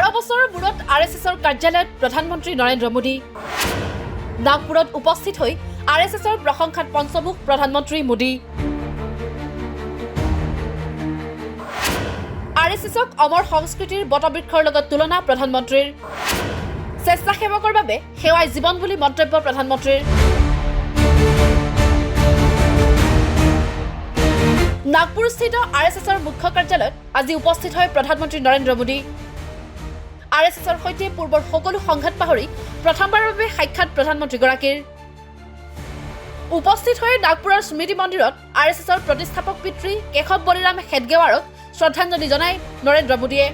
12 বছৰৰ মূৰত আৰএছএছৰ কাৰ্যালয়ত প্ৰধানমন্ত্ৰী নৰেন্দ্ৰ মোদী নাগপুৰত উপস্থিত হৈ আৰএছএছৰ প্ৰশংসাত পঞ্চমুখ প্ৰধানমন্ত্ৰী মোদী আৰএছএছক অমৰ সংস্কৃতিৰ বটবৃক্ষৰ লগত তুলনা প্ৰধানমন্ত্ৰীৰ স্বেচ্ছাসেৱকৰ বাবে সেৱাই জীৱন বুলি মন্তব্য প্ৰধানমন্ত্ৰীৰ নাগপুৰস্থিত আৰএছএছৰ মুখ্য কাৰ্যালয়ত আজি উপস্থিত হয় প্ৰধানমন্ত্ৰী নৰেন্দ্ৰ মোদী আৰএছএছৰ সৈতে পূৰ্বৰ সকলো সংঘাত পাহৰি প্ৰথমবাৰৰ বাবে সাক্ষাৎ প্ৰধানমন্ত্ৰীগৰাকীৰ উপস্থিত হৈ নাগপুৰৰ স্মৃতি মন্দিৰত আৰএছএছৰ প্ৰতিষ্ঠাপক পিতৃ কেশৱ বলিৰাম হেডগেৱাৰক শ্ৰদ্ধাঞ্জলি জনায় নৰেন্দ্ৰ মোদীয়ে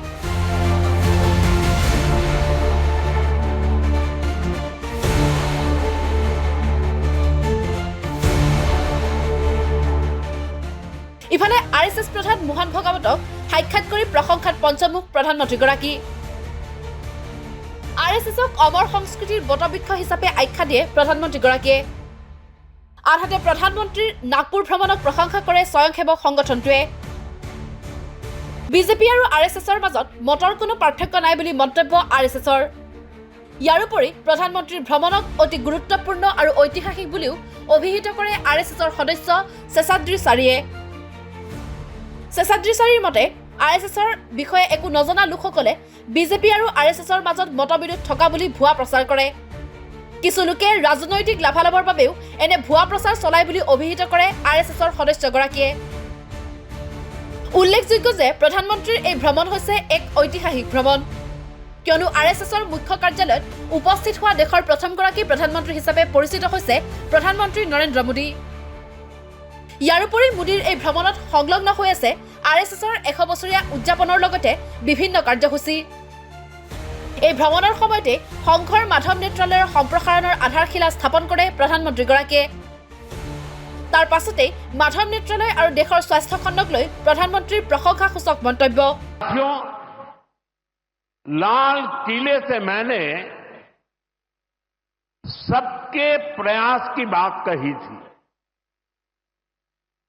ইফালে আৰএছএছ প্ৰধান মোহন ভগৱতক সাক্ষাৎ কৰি প্ৰশংসাত পঞ্চমুখ প্ৰধানমন্ত্ৰীগৰাকী আৰএছএছক অমৰ সংস্কৃতিৰ বটবৃক্ষ হিচাপে আখ্যা দিয়ে প্ৰধানমন্ত্ৰীগৰাকীয়ে আনহাতে প্ৰধানমন্ত্ৰীৰ নাগপুৰ ভ্ৰমণক প্ৰশংসা কৰে স্বয়ংসেৱক সংগঠনটোৱে বিজেপি আৰু আৰএছএছৰ মাজত মতৰ কোনো পাৰ্থক্য নাই বুলি মন্তব্য আৰএছএছৰ ইয়াৰোপৰি প্ৰধানমন্ত্ৰীৰ ভ্ৰমণক অতি গুৰুত্বপূৰ্ণ আৰু ঐতিহাসিক বুলিও অভিহিত কৰে আৰএছএছৰ সদস্য শেষাদ্ৰী চাৰীয়ে শেষাদ্ৰী চাৰীৰ মতে আৰএছএছৰ বিষয়ে একো নজনা লোকসকলে বিজেপি আৰু আৰএছএছৰ মাজত মতবিৰোধ থকা বুলি ভুৱা প্ৰচাৰ কৰে কিছু লোকে ৰাজনৈতিক লাভালাভৰ বাবেও এনে ভুৱা প্ৰচাৰ চলাই বুলি অভিহিত কৰে আৰএছএছৰ সদস্যগৰাকীয়ে উল্লেখযোগ্য যে প্ৰধানমন্ত্ৰীৰ এই ভ্ৰমণ হৈছে এক ঐতিহাসিক ভ্ৰমণ কিয়নো আৰএছএছৰ মুখ্য কাৰ্যালয়ত উপস্থিত হোৱা দেশৰ প্ৰথমগৰাকী প্ৰধানমন্ত্ৰী হিচাপে পৰিচিত হৈছে প্ৰধানমন্ত্ৰী নৰেন্দ্ৰ মোদী ইয়াৰোপৰি মোদীৰ এই ভ্ৰমণত সংলগ্ন হৈ আছে আৰএছএছৰ 100 বছৰীয়া উদযাপনৰ লগতে বিভিন্ন কাৰ্যসূচী এই ভ্ৰমণৰ সময়তে সংঘৰ মাধৱ নেত্ৰালয়ৰ সম্প্ৰসাৰণৰ আধাৰশিলা স্থাপন কৰে প্ৰধানমন্ত্ৰীগৰাকীয়ে তাৰ পাছতে মাধৱ নেত্ৰালয় আৰু দেশৰ স্বাস্থ্য খণ্ডক লৈ প্ৰধানমন্ত্ৰীৰ প্ৰশংসাসূচক মন্তব্য लाल किले से मैंने सबके प्रयास की बात कही थी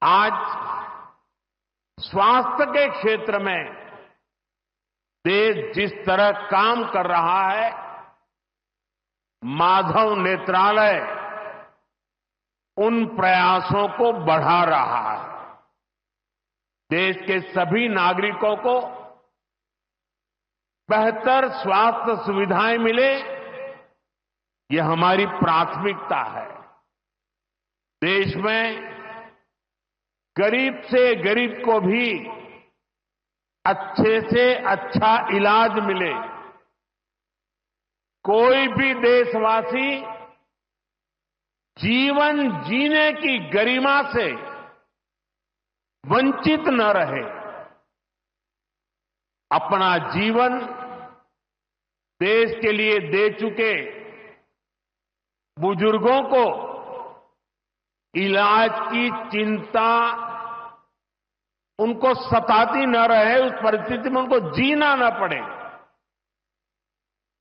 आज स्वास्थ्य के क्षेत्र में देश जिस तरह काम कर रहा है माधव नेत्रालय उन प्रयासों को बढ़ा रहा है देश के सभी नागरिकों को बेहतर स्वास्थ्य सुविधाएं मिले ये हमारी प्राथमिकता है देश में गरीब से गरीब को भी अच्छे से अच्छा इलाज मिले कोई भी देशवासी जीवन जीने की गरिमा से वंचित न रहे अपना जीवन देश के लिए दे चुके बुजुर्गों को इलाज की चिंता उनको सताती न रहे उस परिस्थिति में उनको जीना न पड़े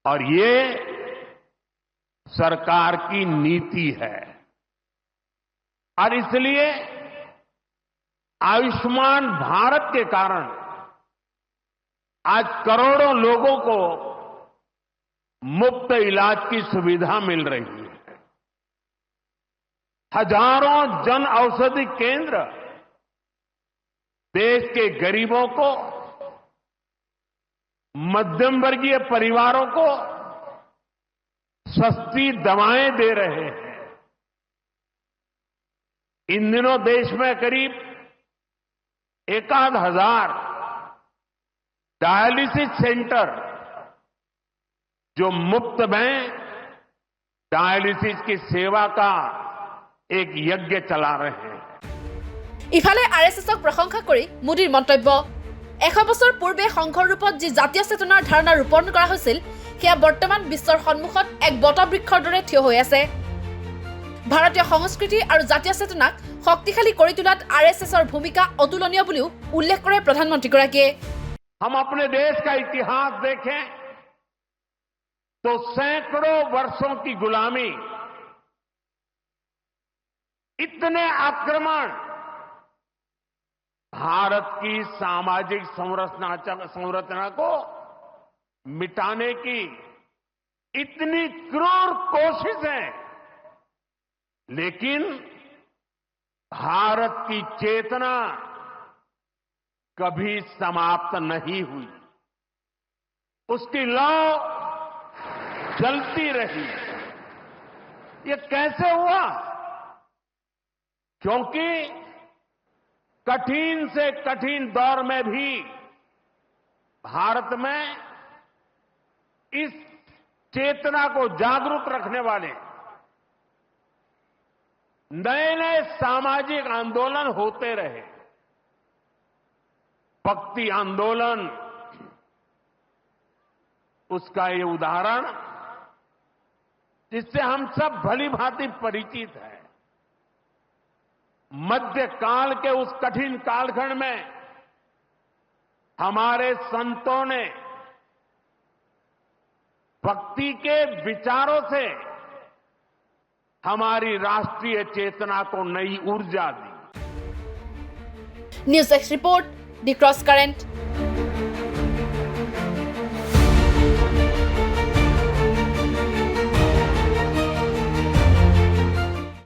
और ये सरकार की नीति है और इसलिए आयुष्मान भारत के कारण आज करोड़ों लोगों को मुफ्त इलाज की सुविधा मिल रही है हजारों जन औषधि केंद्र देश के गरीबों को मध्यम वर्गीय परिवारों को सस्ती दवाएं दे रहे हैं इन दिनों देश में करीब 1,000 डायलिसिस सेंटर जो मुफ्त में डायलिसिस की सेवा का एक यज्ञ चला रहे हैं ইফালে আৰএছএছক প্ৰশংসা কৰি মোদীৰ মন্তব্য 100 বছৰ পূৰ্বে সংঘৰ ৰূপত যি জাতীয় চেতনাৰ ধাৰণা ৰূপণ কৰা হৈছিল সেয়া বৰ্তমান বিশ্বৰ সন্মুখত এক বটবৃক্ষৰ দৰে থিয় হৈ আছে ভাৰতীয় সংস্কৃতি আৰু জাতীয় চেতনাক শক্তিশালী কৰি তোলাত আৰএছএছৰ ভূমিকা অতুলনীয় বুলিও উল্লেখ কৰে প্ৰধানমন্ত্ৰীগৰাকীয়ে हम अपने देश का इतिहास देखें तो सैकड़ों वर्षों की गुलामी इतने आक्रमण भारत की सामाजिक संरचना को मिटाने की इतनी क्रूर कोशिशें, लेकिन भारत की चेतना कभी समाप्त नहीं हुई। उसकी लौ जलती रही। ये कैसे हुआ? क्योंकि कठिन से कठिन दौर में भी भारत में इस चेतना को जागरूक रखने वाले नए नए सामाजिक आंदोलन होते रहे। भक्ति आंदोलन उसका ये उदाहरण, जिससे हम सब भली भांति परिचित हैं। मध्यकाल के उस कठिन कालखंड में हमारे संतों ने भक्ति के विचारों से हमारी राष्ट्रीय चेतना को नई ऊर्जा दी। News X report, the cross current.